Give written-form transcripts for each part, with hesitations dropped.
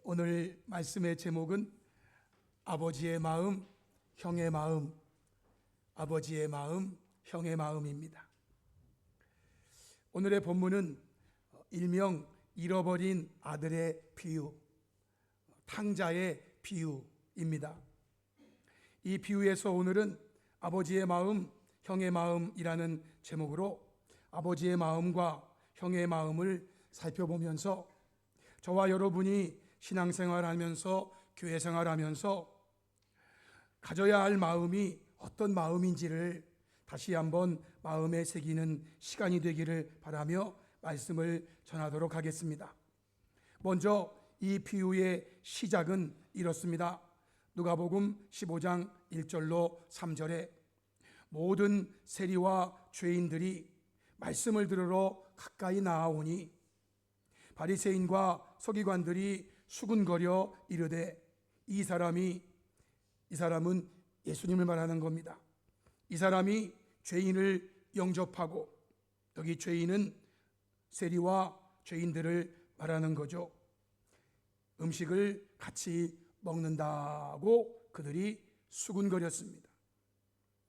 오늘 말씀의 제목은 아버지의 마음, 형의 마음, 아버지의 마음, 형의 마음입니다. 오늘의 본문은 일명 잃어버린 아들의 비유, 탕자의 비유입니다. 이 비유에서 오늘은 아버지의 마음, 형의 마음이라는 제목으로 아버지의 마음과 형의 마음을 살펴보면서 저와 여러분이 신앙생활하면서 교회생활하면서 가져야 할 마음이 어떤 마음인지를 다시 한번 마음에 새기는 시간이 되기를 바라며 말씀을 전하도록 하겠습니다. 먼저 이 비유의 시작은 이렇습니다. 누가복음 15장 1절로 3절에 모든 세리와 죄인들이 말씀을 들으러 가까이 나아오니 바리새인과 서기관들이 수군거려 이르되 이 사람은 예수님을 말하는 겁니다. 이 사람이 죄인을 영접하고, 여기 죄인은 세리와 죄인들을 말하는 거죠. 음식을 같이 먹는다고 그들이 수군거렸습니다.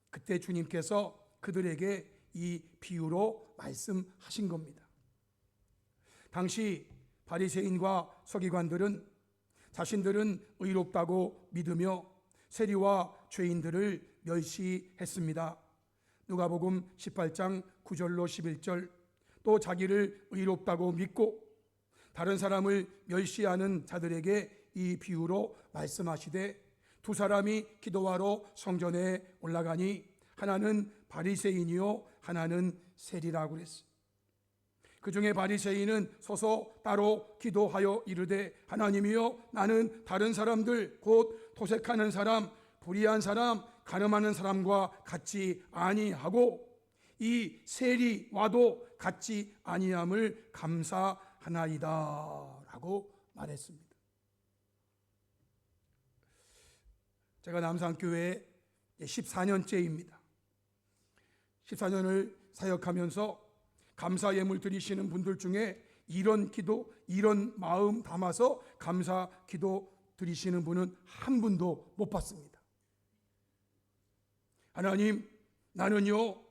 그때 주님께서 그들에게 이 비유로 말씀하신 겁니다. 당시 바리새인과 서기관들은 자신들은 의롭다고 믿으며 세리와 죄인들을 멸시했습니다. 누가복음 18장 9절로 11절, 또 자기를 의롭다고 믿고 다른 사람을 멸시하는 자들에게 이 비유로 말씀하시되 두 사람이 기도하러 성전에 올라가니 하나는 바리새인이요 하나는 세리라고 그랬어요. 그 중에 바리새인은 서서 따로 기도하여 이르되 하나님이여, 나는 다른 사람들 곧 토색하는 사람, 불의한 사람, 간음하는 사람과 같이 아니하고 이 세리와도 같이 아니함을 감사하나이다 라고 말했습니다. 제가 남산교회 14년째입니다. 14년을 사역하면서 감사 예물 드리시는 분들 중에 이런 기도, 이런 마음 담아서 감사 기도 드리시는 분은 한 분도 못 봤습니다. 하나님, 나는요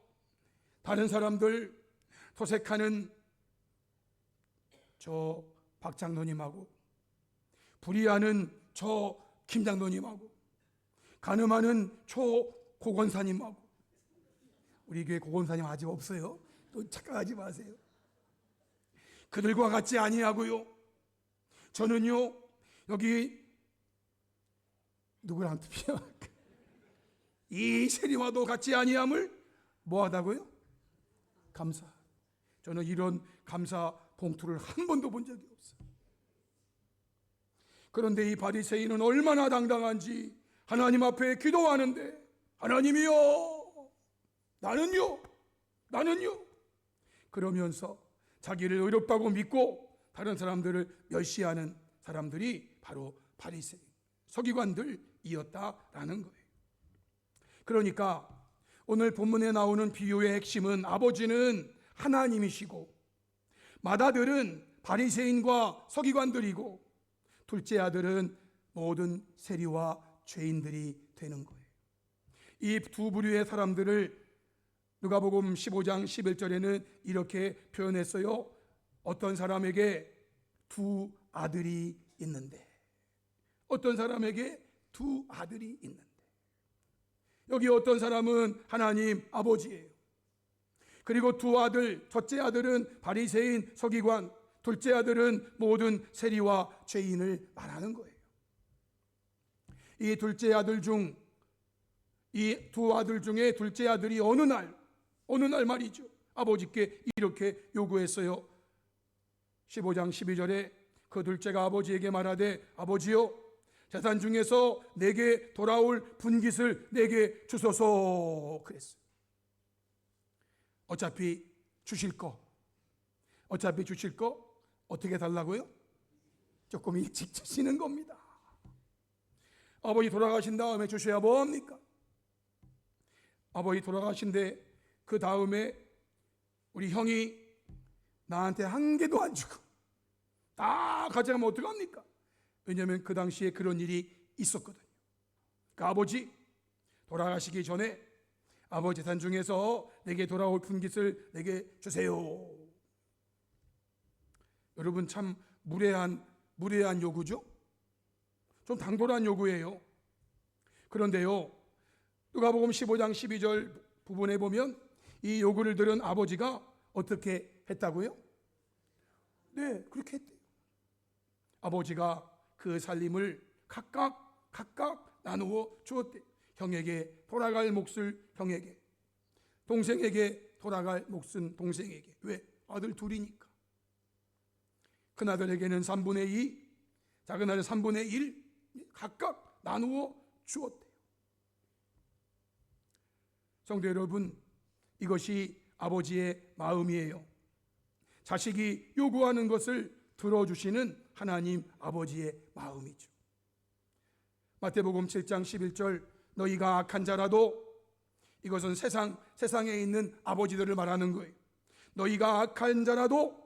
다른 사람들 토색하는 저 박 장로님하고 불의하는 저 김 장로님하고 간음하는 저 고건사님하고, 우리 교회 고건사님 아직 없어요. 또 착각하지 마세요. 그들과 같이 아니하고요, 저는요 여기 누구랑 투표? 이 세리와도 같이 아니함을 뭐하다고요? 감사. 저는 이런 감사 봉투를 한 번도 본 적이 없어요. 그런데 이 바리새인은 얼마나 당당한지 하나님 앞에 기도하는데, 하나님이요, 나는요 그러면서 자기를 의롭다고 믿고 다른 사람들을 멸시하는 사람들이 바로 바리새인, 서기관들이었다라는 거예요. 그러니까 오늘 본문에 나오는 비유의 핵심은 아버지는 하나님이시고 맏아들은 바리새인과 서기관들이고 둘째 아들은 모든 세리와 죄인들이 되는 거예요. 이 두 부류의 사람들을 누가복음 15장 11절에는 이렇게 표현했어요. 어떤 사람에게 두 아들이 있는데, 어떤 사람에게 두 아들이 있는데, 여기 어떤 사람은 하나님 아버지예요. 그리고 두 아들, 첫째 아들은 바리새인 서기관, 둘째 아들은 모든 세리와 죄인을 말하는 거예요. 이 둘째 아들 중, 이 두 아들 중에 둘째 아들이 어느 날 말이죠, 아버지께 이렇게 요구했어요. 15장 12절에 그 둘째가 아버지에게 말하되 아버지여, 재산 중에서 내게 돌아올 분깃을 내게 주소서 그랬어요. 어차피 주실 거 어떻게 달라고요? 조금 일찍 주시는 겁니다. 아버지 돌아가신 다음에 주셔야 뭐합니까? 아버지 돌아가신데 그 다음에 우리 형이 나한테 한 개도 안 주고 다 가져가면 어떡합니까? 왜냐하면 그 당시에 그런 일이 있었거든요. 그 아버지 돌아가시기 전에 아버지 재산 중에서 내게 돌아올 분깃을 내게 주세요. 여러분, 참 무례한 요구죠. 좀 당돌한 요구예요. 그런데요, 누가복음 15장 12절 부분에 보면 이 요구를 들은 아버지가 어떻게 했다고요? 네, 그렇게 했대요. 아버지가 그 살림을 각각 나누어 주었대요. 형에게 돌아갈 몫을 형에게, 동생에게 돌아갈 몫은 동생에게. 왜? 아들 둘이니까. 큰아들에게는 3분의 2, 작은아들 3분의 1 각각 나누어 주었대요. 성도 여러분, 이것이 아버지의 마음이에요. 자식이 요구하는 것을 들어주시는 하나님 아버지의 마음이죠. 마태복음 7장 11절, 너희가 악한 자라도, 이것은 세상에 있는 아버지들을 말하는 거예요. 너희가 악한 자라도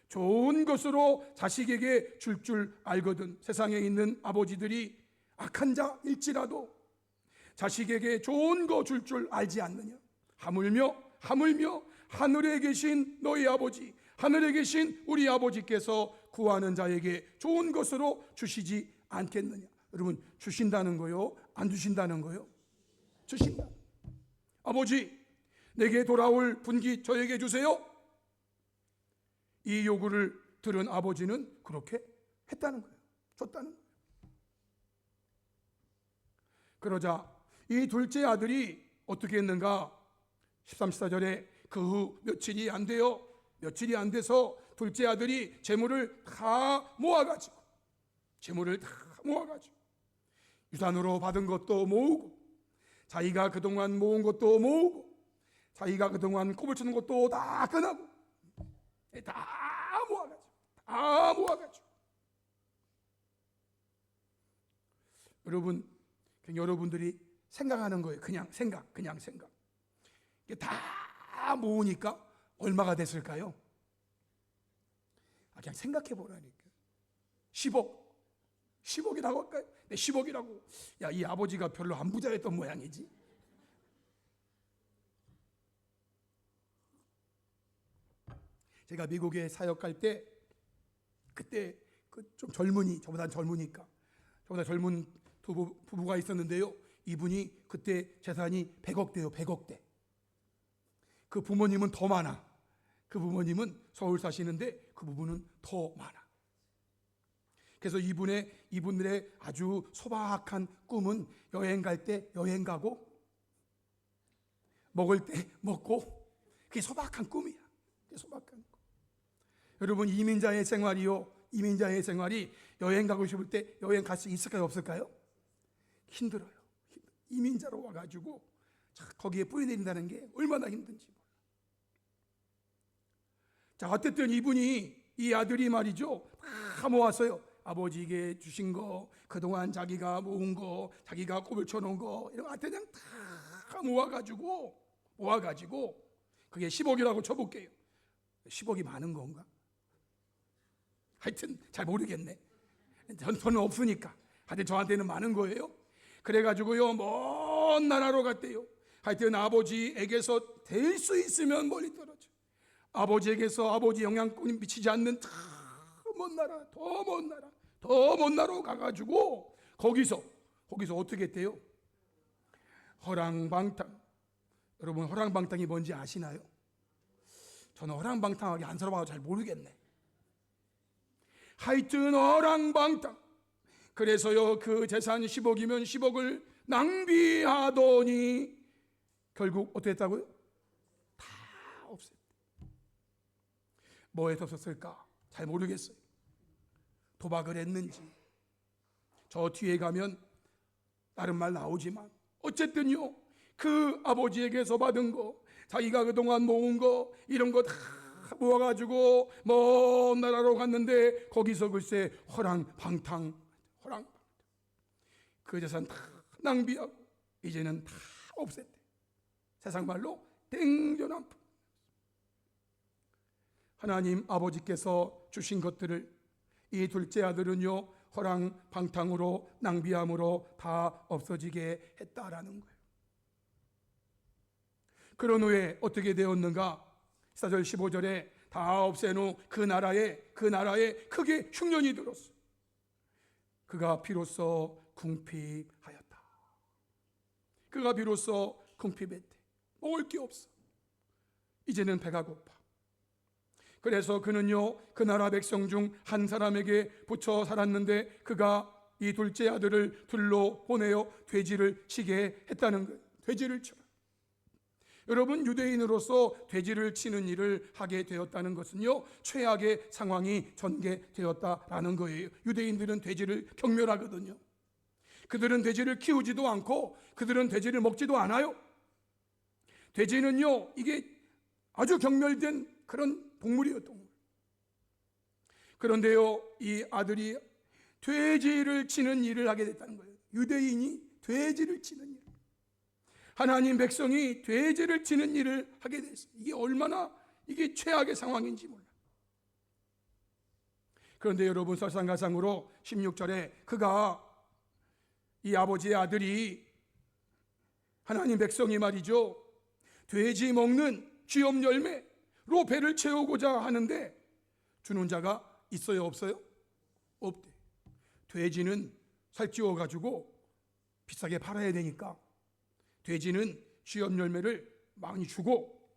좋은 것으로 자식에게 줄 알거든. 세상에 있는 아버지들이 악한 자일지라도 자식에게 좋은 거 줄 알지 않느냐. 하물며 하늘에 계신 너희 아버지, 하늘에 계신 우리 아버지께서 구하는 자에게 좋은 것으로 주시지 않겠느냐. 여러분, 주신다는 거요? 안 주신다는 거요? 주신다. 아버지, 내게 돌아올 분깃 저에게 주세요. 이 요구를 들은 아버지는 그렇게 했다는 거예요. 줬다는 거예요. 그러자 이 둘째 아들이 어떻게 했는가? 13, 14절에 그 후 며칠이 안 돼서 둘째 아들이 재물을 다 모아가지고 유산으로 받은 것도 모으고, 자기가 그동안 모은 것도 모으고, 자기가 그동안 꼽을 치는 것도 다 끝나고 다 모아가지고 여러분들이 생각하는 거예요. 그냥 생각. 이게 다 모으니까 얼마가 됐을까요? 그냥 생각해 보라니까. 10억이라고 할까요? 네, 10억이라고. 야, 이 아버지가 별로 안 부자였던 모양이지. 제가 미국에 사역할 때, 그때 좀 저보다 젊은 부부가 있었는데요. 이분이 그때 재산이 100억대요. 100억대. 그 부모님은 더 많아. 그 부모님은 서울 사시는데 그 부부는 더 많아. 그래서 이분들의 아주 소박한 꿈은 여행 갈 때 여행 가고, 먹을 때 먹고, 그게 소박한 꿈이야. 그게 소박한 꿈. 여러분, 이민자의 생활이 여행 가고 싶을 때 여행 갈 수 있을까요? 없을까요? 힘들어요. 이민자로 와가지고 거기에 뿌리 내린다는 게 얼마나 힘든지 몰라. 자, 어쨌든 이 아들이 말이죠, 다 모았어요. 아버지에게 주신 거, 그동안 자기가 모은 거, 자기가 꼽을 쳐놓은 거, 이런 거 그냥 다 모아가지고 그게 10억이라고 쳐볼게요. 10억이 많은 건가? 하여튼 잘 모르겠네. 저는 없으니까. 하여튼 저한테는 많은 거예요. 그래가지고요, 먼 나라로 갔대요. 하여튼 아버지에게서 될 수 있으면 멀리 떨어져. 아버지에게서 아버지 영향권이 미치지 않는 더 먼 나라로 가가지고 거기서 어떻게 했대요? 허랑방탕. 여러분, 허랑방탕이 뭔지 아시나요? 저는 허랑방탕하게 안 살아봐서 잘 모르겠네. 하여튼 허랑방탕. 그래서요, 그 재산 10억이면 10억을 낭비하더니 결국 어떻게 했다고요? 다 없앴대. 뭐에 썼을까? 잘 모르겠어요. 도박을 했는지. 저 뒤에 가면 다른 말 나오지만 어쨌든요, 그 아버지에게서 받은 거, 자기가 그동안 모은 거, 이런 거 다 모아가지고 먼 나라로 갔는데 거기서 글쎄 허랑방탕. 그 재산 다 낭비하고 이제는 다 없앴대. 세상 말로 땡전한 품. 하나님 아버지께서 주신 것들을 이 둘째 아들은요, 허랑방탕으로 낭비함으로 다 없어지게 했다라는 거예요. 그런 후에 어떻게 되었는가? 14절 15절에 다 없앤 후 그 나라에 크게 흉년이 들었어. 그가 비로소 궁핍하였다. 그가 비로소 궁핍했대. 먹을 게 없어. 이제는 배가 고파. 그래서 그는요, 그 나라 백성 중 한 사람에게 붙여 살았는데 그가 이 둘째 아들을 들로 보내어 돼지를 치게 했다는 거예요. 돼지를 쳐라. 여러분, 유대인으로서 돼지를 치는 일을 하게 되었다는 것은요, 최악의 상황이 전개되었다라는 거예요. 유대인들은 돼지를 경멸하거든요. 그들은 돼지를 키우지도 않고 그들은 돼지를 먹지도 않아요. 돼지는요, 이게 아주 경멸된 그런 동물이에요, 동물. 그런데요, 이 아들이 돼지를 치는 일을 하게 됐다는 거예요. 유대인이 돼지를 치는 일. 하나님 백성이 돼지를 치는 일을 하게 됐어요. 이게 얼마나 이게 최악의 상황인지 몰라. 그런데 여러분, 설상가상으로 16절에 그가 이 아버지의 아들이 하나님 백성이 말이죠, 돼지 먹는 쥐염 열매로 배를 채우고자 하는데 주는 자가 있어요, 없어요? 없대. 돼지는 살찌워 가지고 비싸게 팔아야 되니까 돼지는 쥐염 열매를 많이 주고,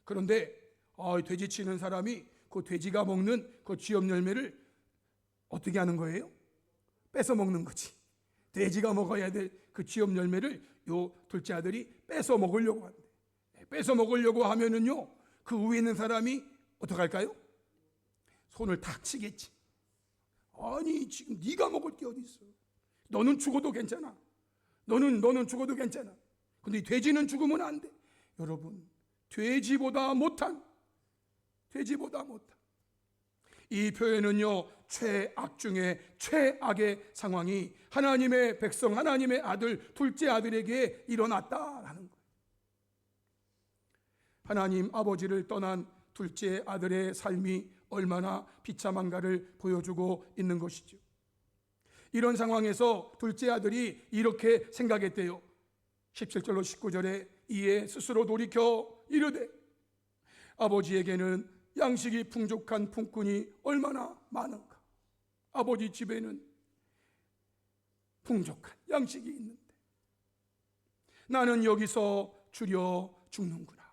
그런데 돼지 치는 사람이 그 돼지가 먹는 그 쥐염 열매를 어떻게 하는 거예요? 뺏어 먹는 거지. 돼지가 먹어야 될 그 쥐염 열매를 요 둘째 아들이 뺏어 먹으려고 한대. 뺏어 먹으려고 하면은요, 그 위에 있는 사람이 어떡할까요? 손을 탁 치겠지. 아니, 지금 네가 먹을 게 어디 있어? 너는 죽어도 괜찮아. 너는 죽어도 괜찮아. 근데 돼지는 죽으면 안 돼. 여러분, 돼지보다 못한 이 표현은요, 최악 중에 최악의 상황이 하나님의 백성, 하나님의 아들, 둘째 아들에게 일어났다라는 거예요. 하나님 아버지를 떠난 둘째 아들의 삶이 얼마나 비참한가를 보여주고 있는 것이죠. 이런 상황에서 둘째 아들이 이렇게 생각했대요. 17절로 19절에 이에 스스로 돌이켜 이르되 아버지에게는 양식이 풍족한 품꾼이 얼마나 많은가. 아버지 집에는 풍족한 양식이 있는데 나는 여기서 줄여 죽는구나.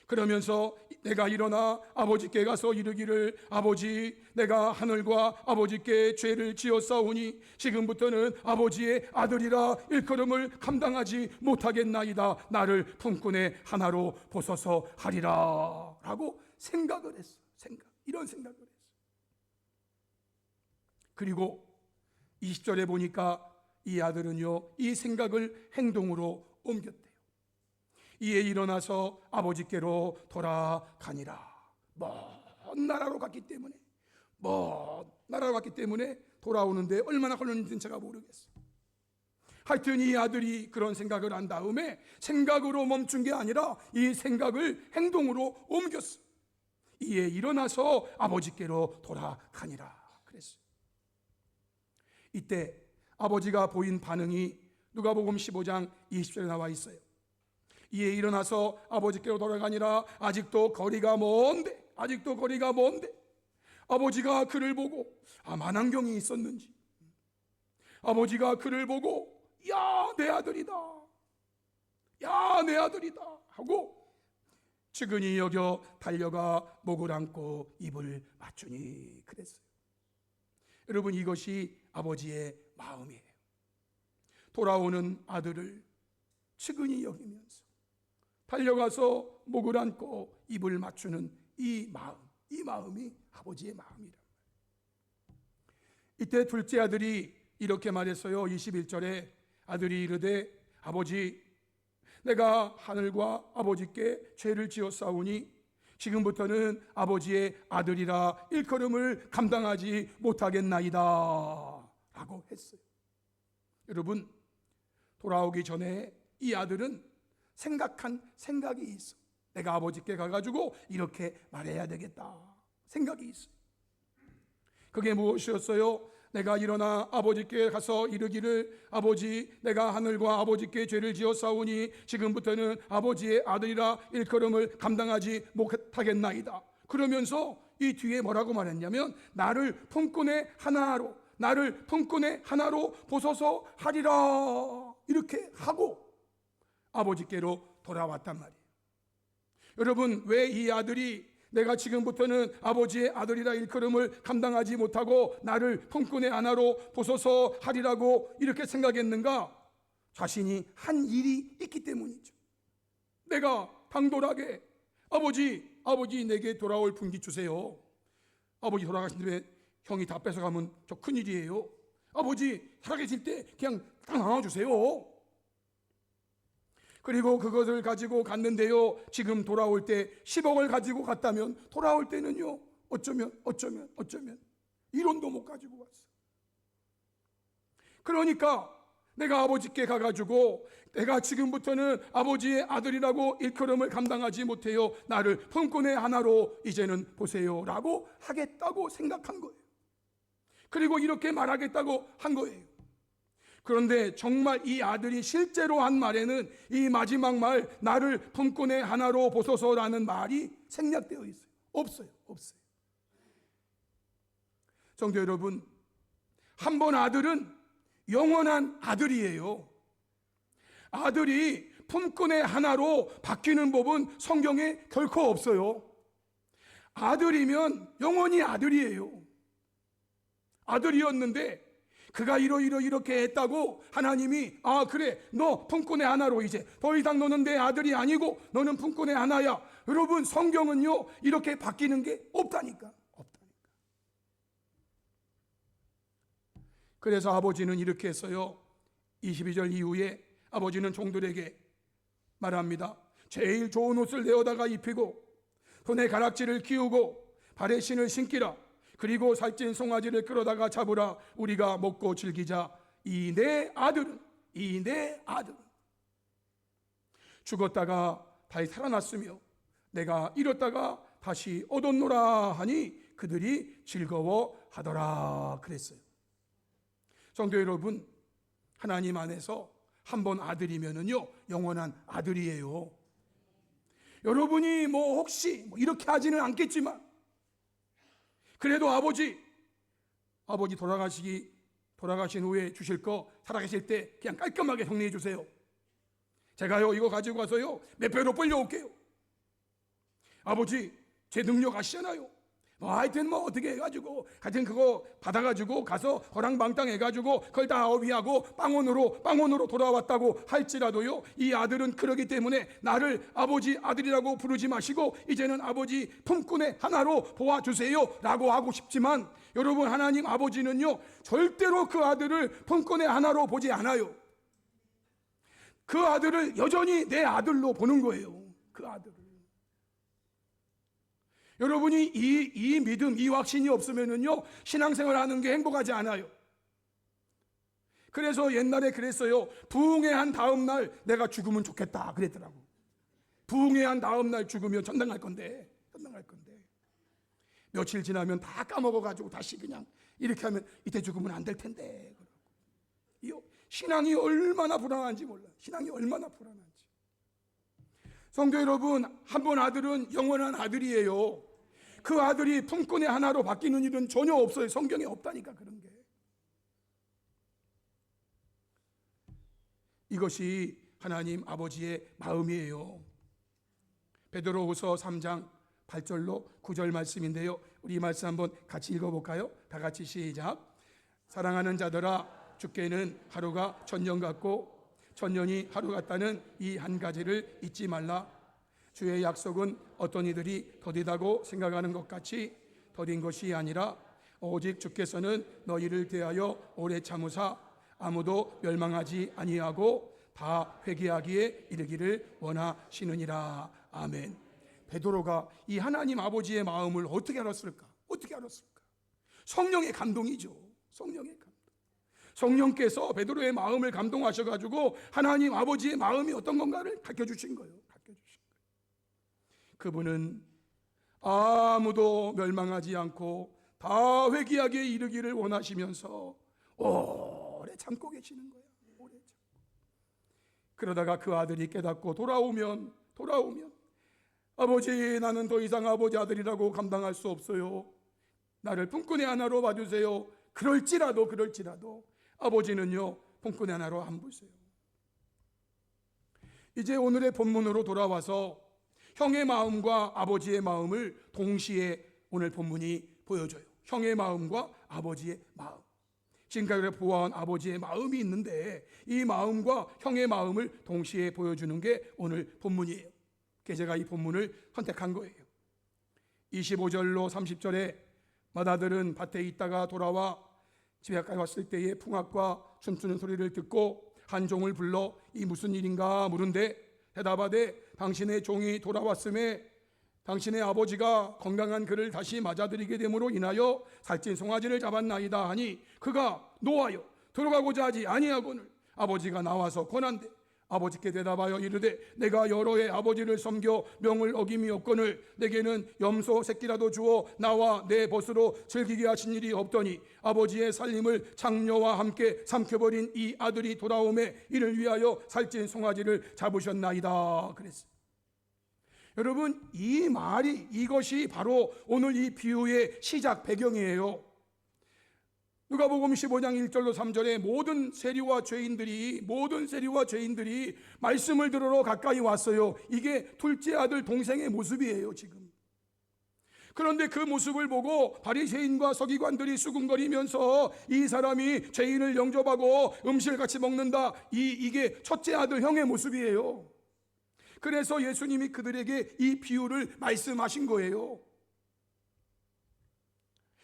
그러면서 내가 일어나 아버지께 가서 이르기를 아버지, 내가 하늘과 아버지께 죄를 지었사오니 지금부터는 아버지의 아들이라 일컬음을 감당하지 못하겠나이다. 나를 품꾼의 하나로 보소서 하리라 라고 생각을 했어. 이런 생각을 했어. 그리고 20절에 보니까 이 아들은요, 이 생각을 행동으로 옮겼대요. 이에 일어나서 아버지께로 돌아가니라. 먼 나라로 갔기 때문에 돌아오는데 얼마나 걸렸는지는 제가 모르겠어요. 하여튼 이 아들이 그런 생각을 한 다음에 생각으로 멈춘 게 아니라 이 생각을 행동으로 옮겼어. 이에 일어나서 아버지께로 돌아가니라 그랬어요. 이때 아버지가 보인 반응이 누가복음 15장 20절에 나와 있어요. 이에 일어나서 아버지께로 돌아가니라. 아직도 거리가 먼데 아버지가 그를 보고 만안경이 있었는지 아버지가 그를 보고 야 내 아들이다 하고 측은히 여겨 달려가 목을 안고 입을 맞추니 그랬어요. 여러분, 이것이 아버지의 마음이에요. 돌아오는 아들을 측은히 여기면서 달려가서 목을 안고 입을 맞추는 이 마음이 아버지의 마음이란 말이에요. 이때 둘째 아들이 이렇게 말했어요. 21절에 아들이 이르되 아버지, 내가 하늘과 아버지께 죄를 지었사오니 지금부터는 아버지의 아들이라 일컬음을 감당하지 못하겠나이다 라고 했어요. 여러분, 돌아오기 전에 이 아들은 생각한 생각이 있어. 내가 아버지께 가가지고 이렇게 말해야 되겠다 생각이 있어. 그게 무엇이었어요? 내가 일어나 아버지께 가서 이르기를 아버지 내가 하늘과 아버지께 죄를 지었사오니 지금부터는 아버지의 아들이라 일컬음을 감당하지 못하겠나이다. 그러면서 이 뒤에 뭐라고 말했냐면 나를 품꾼의 하나로 보소서 하리라 이렇게 하고 아버지께로 돌아왔단 말이에요. 여러분 왜 이 아들이 내가 지금부터는 아버지의 아들이라 일컬음을 감당하지 못하고 나를 품꾼의 하나로 보소서 하리라고 이렇게 생각했는가? 자신이 한 일이 있기 때문이죠. 내가 당돌하게 아버지 내게 돌아올 분기 주세요. 아버지 돌아가신 뒤에 형이 다 뺏어가면 저 큰일이에요. 아버지 살아계실 때 그냥 딱 나눠주세요. 그리고 그것을 가지고 갔는데요, 지금 돌아올 때 10억을 가지고 갔다면 돌아올 때는요 어쩌면 이론도 못 가지고 왔어. 그러니까 내가 아버지께 가가지고 내가 지금부터는 아버지의 아들이라고 일컬음을 감당하지 못해요, 나를 품꾼의 하나로 이제는 보세요 라고 하겠다고 생각한 거예요. 그리고 이렇게 말하겠다고 한 거예요. 그런데 정말 이 아들이 실제로 한 말에는 이 마지막 말 나를 품꾼의 하나로 보소서라는 말이 생략되어 있어요. 없어요. 성도 여러분, 한 번 아들은 영원한 아들이에요. 아들이 품꾼의 하나로 바뀌는 법은 성경에 결코 없어요. 아들이면 영원히 아들이에요. 아들이었는데 그가 이렇게 했다고 하나님이 그래 너 품꾼의 하나로 이제 더 이상 너는 내 아들이 아니고 너는 품꾼의 하나야. 여러분 성경은요 이렇게 바뀌는 게 없다니까. 그래서 아버지는 이렇게 했어요. 22절 이후에 아버지는 종들에게 말합니다. 제일 좋은 옷을 내어다가 입히고 손에 가락지를 끼우고 발에 신을 신기라. 그리고 살찐 송아지를 끌어다가 잡으라. 우리가 먹고 즐기자. 이 내 아들은 죽었다가 다시 살아났으며 내가 잃었다가 다시 얻었노라 하니 그들이 즐거워하더라 그랬어요. 성도 여러분, 하나님 안에서 한 번 아들이면은요 영원한 아들이에요. 여러분이 혹시 이렇게 하지는 않겠지만 그래도 아버지 돌아가신 후에 주실 거 살아계실 때 그냥 깔끔하게 정리해 주세요. 제가요 이거 가지고 가서요 몇 배로 벌려올게요. 아버지 제 능력 아시잖아요. 하여튼 어떻게 해가지고 하여튼 그거 받아가지고 가서 허랑방땅 해가지고 그걸 다 어휘하고 빵원으로 돌아왔다고 할지라도요 이 아들은 그러기 때문에 나를 아버지 아들이라고 부르지 마시고 이제는 아버지 품꾼의 하나로 보아주세요 라고 하고 싶지만 여러분 하나님 아버지는요 절대로 그 아들을 품꾼의 하나로 보지 않아요. 그 아들을 여전히 내 아들로 보는 거예요. 그 아들을. 여러분이 이 믿음, 이 확신이 없으면은요 신앙생활 하는 게 행복하지 않아요. 그래서 옛날에 그랬어요. 부흥회한 다음 날 내가 죽으면 좋겠다 그랬더라고. 부흥회한 다음 날 죽으면 천당 갈 건데 며칠 지나면 다 까먹어가지고 다시 그냥 이렇게 하면 이때 죽으면 안 될 텐데. 신앙이 얼마나 불안한지 몰라. 성도 여러분, 한 번 아들은 영원한 아들이에요. 그 아들이 품꾼의 하나로 바뀌는 일은 전혀 없어요. 성경에 없다니까 그런 게. 이것이 하나님 아버지의 마음이에요. 베드로후서 3장 8절로 9절 말씀인데요. 우리 이 말씀 한번 같이 읽어볼까요? 다 같이 시작. 사랑하는 자들아, 주께는 하루가 천년 같고 천년이 하루 같다는 이 한 가지를 잊지 말라. 주의 약속은 어떤 이들이 더디다고 생각하는 것 같이 더딘 것이 아니라 오직 주께서는 너희를 대하여 오래 참으사 아무도 멸망하지 아니하고 다 회개하기에 이르기를 원하시느니라. 아멘. 베드로가 이 하나님 아버지의 마음을 어떻게 알았을까? 성령의 감동이죠. 성령께서 베드로의 마음을 감동하셔가지고 하나님 아버지의 마음이 어떤 건가를 가르쳐주신 거예요. 그분은 아무도 멸망하지 않고 다 회개하게 이르기를 원하시면서 오래 참고 계시는 거야. 오래 참고. 그러다가 그 아들이 깨닫고 돌아오면 아버지, 나는 더 이상 아버지 아들이라고 감당할 수 없어요. 나를 품꾼의 하나로 봐주세요. 그럴지라도 아버지는요 품꾼의 하나로 안 보세요. 이제 오늘의 본문으로 돌아와서 형의 마음과 아버지의 마음을 동시에 오늘 본문이 보여줘요. 형의 마음과 아버지의 마음. 지금까지 보아온 아버지의 마음이 있는데 이 마음과 형의 마음을 동시에 보여주는 게 오늘 본문이에요. 그래서 제가 이 본문을 선택한 거예요. 25절로 30절에 맏아들은 밭에 있다가 돌아와 집에 가까이 왔을 때에 풍악과 춤추는 소리를 듣고 한 종을 불러 이 무슨 일인가 물은데 대답하되 당신의 종이 돌아왔음에 당신의 아버지가 건강한 그를 다시 맞아들이게 됨으로 인하여 살찐 송아지를 잡았나이다 하니 그가 노하여 들어가고자 하지 아니하거늘 아버지가 나와서 권한대 아버지께 대답하여 이르되 내가 여러 해 아버지를 섬겨 명을 어김이 없거늘 내게는 염소 새끼라도 주어 나와 내 벗으로 즐기게 하신 일이 없더니 아버지의 살림을 장녀와 함께 삼켜버린 이 아들이 돌아오매 이를 위하여 살찐 송아지를 잡으셨나이다 그랬어요. 여러분, 이 말이 이것이 바로 오늘 이 비유의 시작 배경이에요. 누가복음 15장 1절로 3절에 모든 세리와 죄인들이 말씀을 들으러 가까이 왔어요. 이게 둘째 아들 동생의 모습이에요 지금. 그런데 그 모습을 보고 바리새인과 서기관들이 수군거리면서 이 사람이 죄인을 영접하고 음식을 같이 먹는다, 이게 첫째 아들 형의 모습이에요. 그래서 예수님이 그들에게 이 비유를 말씀하신 거예요.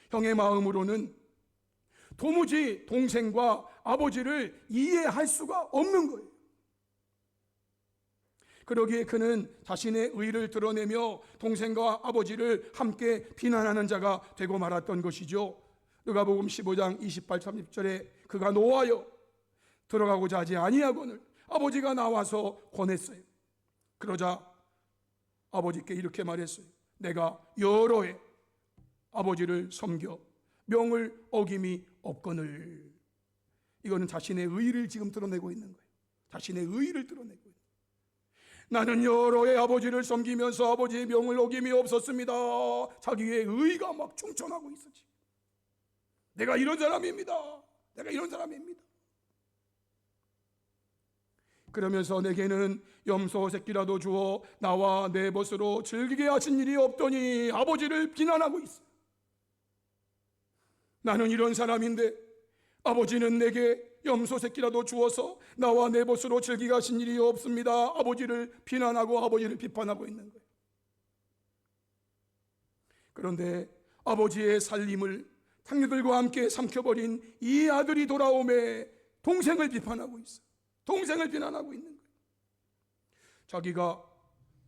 형의 마음으로는 도무지 동생과 아버지를 이해할 수가 없는 거예요. 그러기에 그는 자신의 의를 드러내며 동생과 아버지를 함께 비난하는 자가 되고 말았던 것이죠. 누가복음 15장 28, 30절에 그가 노하여 들어가고자 하지 아니하거늘 아버지가 나와서 권했어요. 그러자 아버지께 이렇게 말했어요. 내가 여러 해 아버지를 섬겨 명을 어김이 없거늘. 이거는 자신의 의의를 지금 드러내고 있는 거예요. 자신의 의의를 드러내고 있는 거예요. 나는 여러 해 아버지를 섬기면서 아버지의 명을 어김이 없었습니다. 자기의 의의가 막 충천하고 있었지. 내가 이런 사람입니다. 그러면서 내게는 염소 새끼라도 주어 나와 내 벗으로 즐기게 하신 일이 없더니 아버지를 비난하고 있어요. 나는 이런 사람인데 아버지는 내게 염소 새끼라도 주어서 나와 내 벗으로 즐기게 하신 일이 없습니다. 아버지를 비난하고 아버지를 비판하고 있는 거예요. 그런데 아버지의 살림을 탕류들과 함께 삼켜버린 이 아들이 돌아오매 동생을 비판하고 있어요. 동생을 비난하고 있는 거예요. 자기가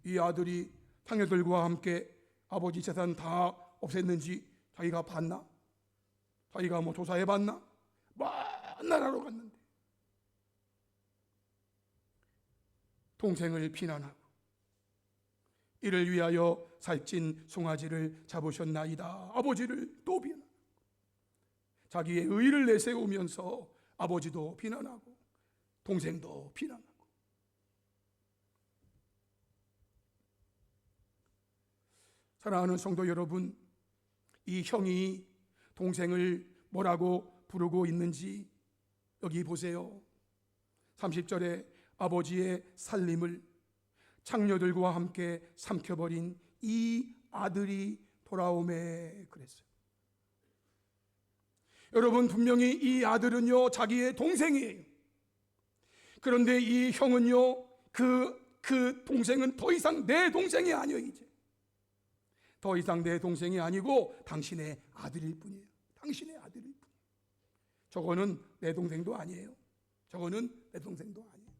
이 아들이 탕류들과 함께 아버지 재산 다 없앴는지 자기가 봤나? 자기가 뭐 조사해봤나? 맨날 하러 갔는데 동생을 비난하고 이를 위하여 살찐 송아지를 잡으셨나이다. 아버지를 또 비난하고 자기의 의의를 내세우면서 아버지도 비난하고 동생도 비난하고. 사랑하는 성도 여러분, 이 형이 동생을 뭐라고 부르고 있는지 여기 보세요. 30절에 아버지의 살림을 창녀들과 함께 삼켜버린 이 아들이 돌아오매 그랬어요. 여러분, 분명히 이 아들은요 자기의 동생이에요. 그런데 이 형은요 그 동생은 더 이상 내 동생이 아니에요. 이제 더 이상 내 동생이 아니고 당신의 아들일 뿐이에요. 당신의 아들일 뿐이에요. 저거는 내 동생도 아니에요. 저거는 내 동생도 아니에요.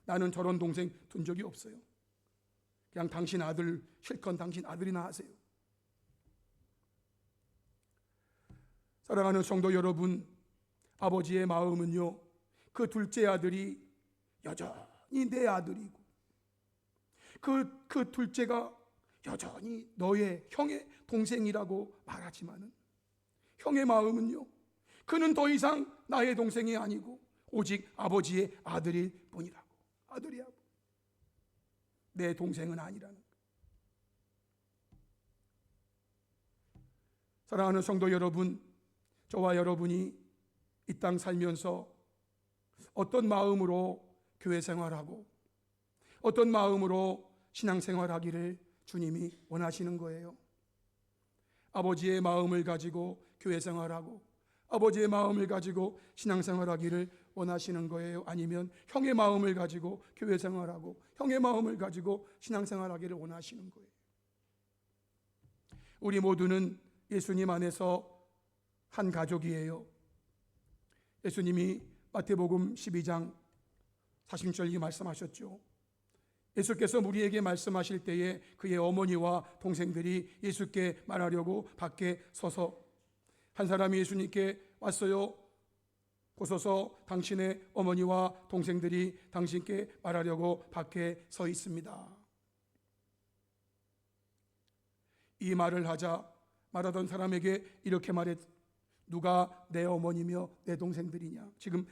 나는 저런 동생 둔 적이 없어요. 그냥 당신 아들 실컷 당신 아들이나 하세요. 사랑하는 성도 여러분, 아버지의 마음은요 그 둘째 아들이 여전히 내 아들이고 그 둘째가 여전히 너의 형의 동생이라고 말하지만은 형의 마음은요, 그는 더 이상 나의 동생이 아니고 오직 아버지의 아들일 뿐이라고. 아들이야. 내 동생은 아니라는 거예요. 사랑하는 성도 여러분, 저와 여러분이 이 땅 살면서 어떤 마음으로 교회 생활하고 어떤 마음으로 신앙생활하기를 주님이 원하시는 거예요. 아버지의 마음을 가지고 교회 생활하고 아버지의 마음을 가지고 신앙생활하기를 원하시는 거예요? 아니면 형의 마음을 가지고 교회 생활하고 형의 마음을 가지고 신앙생활하기를 원하시는 거예요? 우리 모두는 예수님 안에서 한 가족이에요. 예수님이 마태복음 12장 40절 말씀하셨죠. 예수께서 우리에게 말씀하실 때에 그의 어머니와 동생들이 예수께 말하려고 밖에 서서, 한 사람이 예수님께 왔어요. 보소서 당신의 어머니와 동생들이 당신께 말하려고 밖에 서 있습니다. 이 말을 하자 말하던 사람에게 이렇게 말했, 누가 내 어머니며 내 동생들이냐? 지금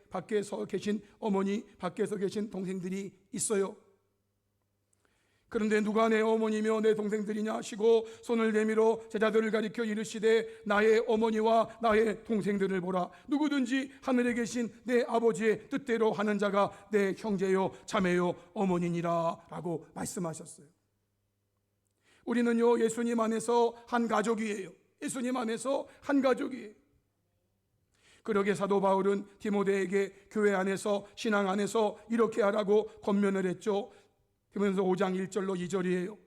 밖에서 계신 어머니, 밖에서 계신 동생들이 있어요. 그런데 누가 내 어머니며 내 동생들이냐 하시고 손을 내밀어 제자들을 가리켜 이르시되 나의 어머니와 나의 동생들을 보라. 누구든지 하늘에 계신 내 아버지의 뜻대로 하는 자가 내 형제요 자매요 어머니니라 라고 말씀하셨어요. 우리는요, 예수님 안에서 한 가족이에요. 예수님 안에서 한 가족이에요. 그러게 사도 바울은 디모데에게 교회 안에서, 신앙 안에서 이렇게 하라고 권면을 했죠. 디모데서 5장 1절로 2절이에요.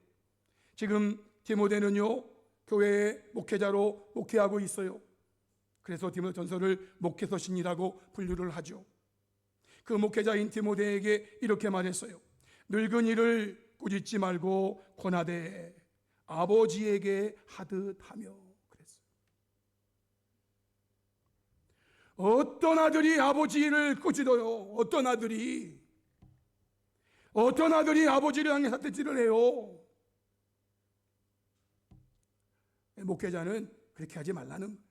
지금 디모데는요, 교회의 목회자로 목회하고 있어요. 그래서 디모데전서를 목회서신이라고 분류를 하죠. 그 목회자인 디모데에게 이렇게 말했어요. 늙은이를 꾸짖지 말고 권하되 아버지에게 하듯 하며 그랬어요. 어떤 아들이 아버지를 꾸짖어요? 어떤 아들이 아버지를 향해 삿대질을 해요? 목회자는 그렇게 하지 말라는 거예요.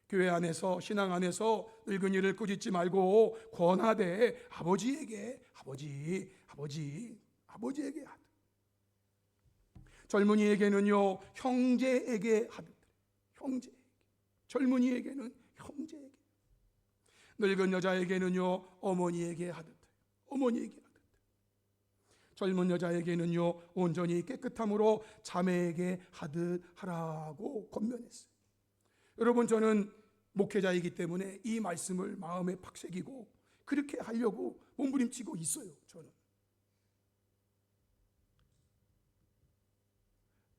교회 안에서, 신앙 안에서 늙은이를 꾸짖지 말고 권하되 아버지에게 아버지에게 하듯, 젊은이에게는요 형제에게 하듯, 형제에게, 젊은이에게는 형제에게, 늙은 여자에게는요 어머니에게 하듯, 어머니에게 하듯, 젊은 여자에게는요 온전히 깨끗함으로 자매에게 하듯 하라고 권면했어요. 여러분, 저는 목회자이기 때문에 이 말씀을 마음에 팍 새기고 그렇게 하려고 몸부림치고 있어요. 저는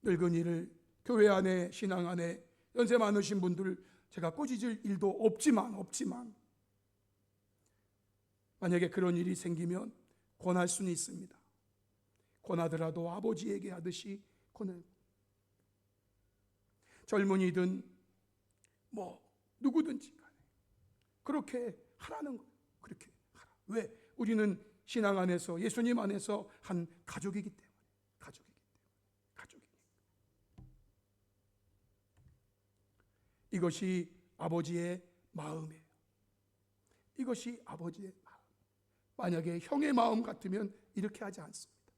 늙은이를 교회 안에, 신앙 안에 연세 많으신 분들 제가 꾸짖을 일도 없지만 만약에 그런 일이 생기면 권할 수는 있습니다. 권하더라도 아버지에게 하듯이 권해. 젊은이든 누구든지 간에 그렇게 하라는 거예요. 그렇게 하라. 왜? 우리는 신앙 안에서, 예수님 안에서 한 가족이기 때문에. 이것이 아버지의 마음이에요. 이것이 아버지의 마음. 만약에 형의 마음 같으면 이렇게 하지 않습니다.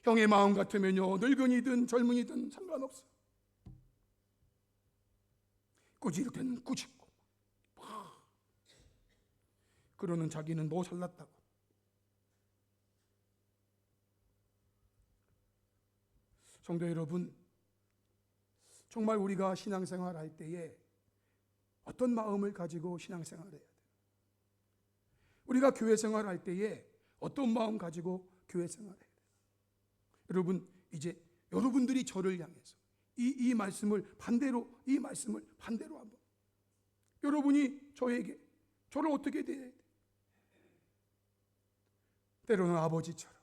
형의 마음 같으면요, 늙은이든 젊은이든 상관없어요. 꾸짖을 때는 꾸짖고, 그러는 자기는 뭐 잘났다고. 성도 여러분, 정말 우리가 신앙생활 할 때에 어떤 마음을 가지고 신앙생활을 해야 돼요? 우리가 교회 생활 할 때에 어떤 마음 가지고 교회 생활을 해야 돼요? 여러분, 이제 여러분들이 저를 향해서 이 말씀을 반대로 한번, 여러분이 저를 어떻게 대해야 돼요? 때로는 아버지처럼,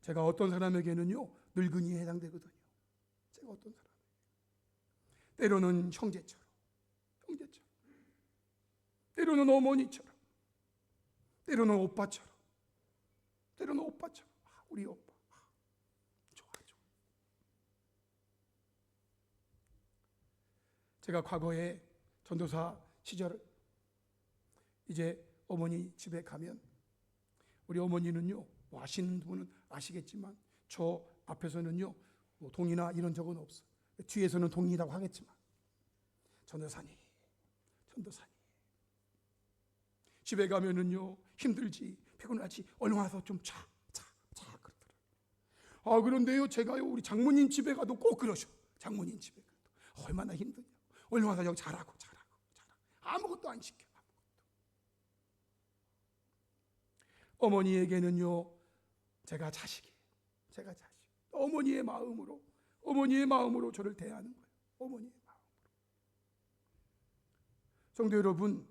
제가 어떤 사람에게는요 늙은이에 해당되거든요. 제가 어떤 사람, 때로는 형제처럼, 때로는 어머니처럼, 때로는 오빠처럼, 때로는 오빠처럼. 우리 오빠 좋아. 제가 과거에 전도사 시절 이제 어머니 집에 가면 우리 어머니는요, 뭐 아시는 분은 아시겠지만 저 앞에서는요 뭐 동의나 이런 적은 없어. 뒤에서는 동의라고 하겠지만 전도사님 집에 가면은요 힘들지 피곤하지 얼른 와서 좀 자 그러더라고요. 그런데요 제가요 우리 장모님 집에 가도 꼭 그러셔. 장모님 집에 가도 얼마나 힘드냐. 얼른 와서 여기 자라고 아무것도 안 시켜. 어머니에게는요 제가 자식이에요. 어머니의 마음으로 저를 대하는 거예요. 어머니의 마음으로. 성도 여러분,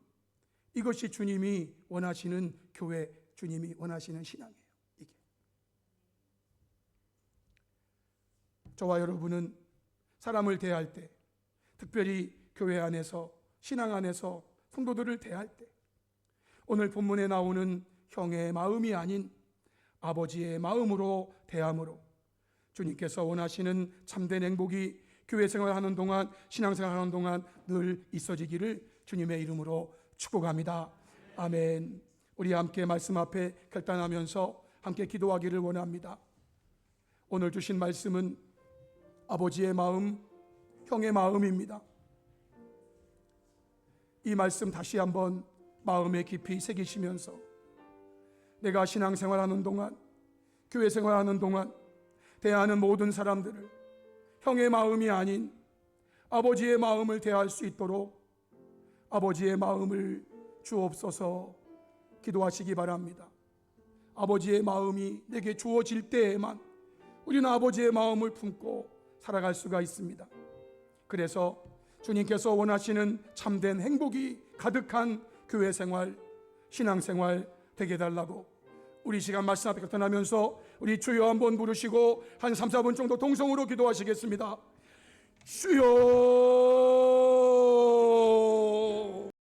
이것이 주님이 원하시는 교회, 주님이 원하시는 신앙이에요. 이게 저와 여러분은 사람을 대할 때, 특별히 교회 안에서, 신앙 안에서 성도들을 대할 때, 오늘 본문에 나오는 형의 마음이 아닌 아버지의 마음으로 대함으로 주님께서 원하시는 참된 행복이 교회 생활하는 동안, 신앙생활하는 동안 늘 있어지기를 주님의 이름으로 축복합니다. 아멘. 우리 함께 말씀 앞에 결단하면서 함께 기도하기를 원합니다. 오늘 주신 말씀은 아버지의 마음, 형의 마음입니다. 이 말씀 다시 한번 마음에 깊이 새기시면서 내가 신앙생활하는 동안, 교회 생활하는 동안 대하는 모든 사람들을 형의 마음이 아닌 아버지의 마음을 대할 수 있도록 아버지의 마음을 주옵소서 기도하시기 바랍니다. 아버지의 마음이 내게 주어질 때에만 우리는 아버지의 마음을 품고 살아갈 수가 있습니다. 그래서 주님께서 원하시는 참된 행복이 가득한 교회 생활, 신앙생활 되게 해달라고 우리 시간 말씀 앞에 결단하면서 우리 주여 한번 부르시고 한 3, 4분 정도 동성으로 기도하시겠습니다. 주여